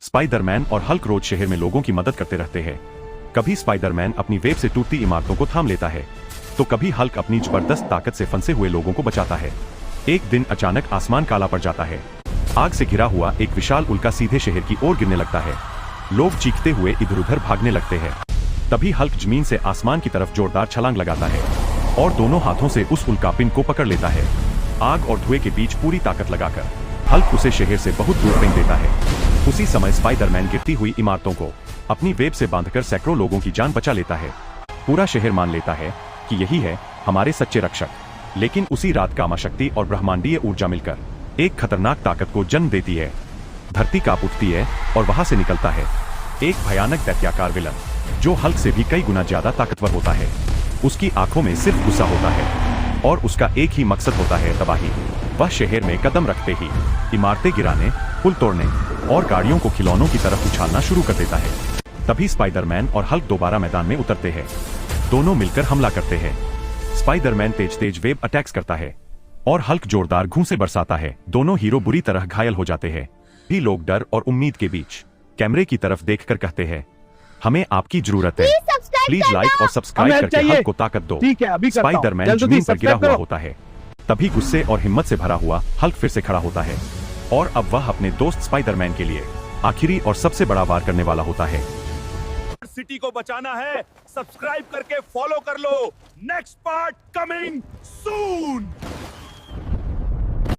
Spiderman और Hulk रोज शहर में लोगों की मदद करते रहते हैं। कभी स्पाइडरमैन अपनी वेब से टूटती इमारतों को थाम लेता है, तो कभी हल्क अपनी जबरदस्त ताकत से फंसे हुए लोगों को बचाता है। एक दिन अचानक आसमान काला पड़ जाता है। आग से घिरा हुआ एक विशाल उल्का सीधे शहर की ओर गिरने लगता है। लोग चीखते हुए इधर उधर भागने लगते हैं। तभी हल्क जमीन से आसमान की तरफ जोरदार छलांग लगाता है और दोनों हाथों से उस उल्कापिंड को पकड़ लेता है। आग और धुएं के बीच पूरी ताकत लगाकर हल्क उसे शहर से बहुत दूर फेंक देता है। उसी समय स्पाइडरमैन गिरती हुई इमारतों को अपनी वेब से बांधकर सैकड़ों लोगों की जान बचा लेता है। पूरा शहर मान लेता है कि यही है हमारे सच्चे रक्षक। लेकिन उसी रात गामा शक्ति और ब्रह्मांडीय ऊर्जा मिलकर एक खतरनाक ताकत को जन्म देती है। धरती कांप उठती है और वहां से निकलता है एक भयानक दैत्याकार विलन, जो हल्क से भी कई गुना ज्यादा ताकतवर होता है। उसकी आंखों में सिर्फ गुस्सा होता है और उसका एक ही मकसद होता है, तबाही। वह शहर में कदम रखते ही इमारतें गिराने, पुल तोड़ने और गाड़ियों को खिलौनों की तरफ उछालना शुरू कर देता है। तभी स्पाइडरमैन और हल्क दोबारा मैदान में उतरते हैं। दोनों मिलकर हमला करते हैं। स्पाइडरमैन तेज तेज वेब अटैक्स करता है और हल्क जोरदार घूंसे बरसाता है। दोनों हीरो बुरी तरह घायल हो जाते हैं। भी लोग डर और उम्मीद के बीच कैमरे की तरफ देखकर कहते हैं, हमें आपकी जरूरत है। प्लीज लाइक और सब्सक्राइब करके हल्क को ताकत दो। स्पाइडरमैन जमीन पर गिरा हुआ होता है। तभी गुस्से और हिम्मत से भरा हुआ हल्क फिर से खड़ा होता है और अब वह अपने दोस्त स्पाइडरमैन के लिए आखिरी और सबसे बड़ा वार करने वाला होता है। सिटी को बचाना है, सब्सक्राइब करके फॉलो कर लो। नेक्स्ट पार्ट कमिंग सून।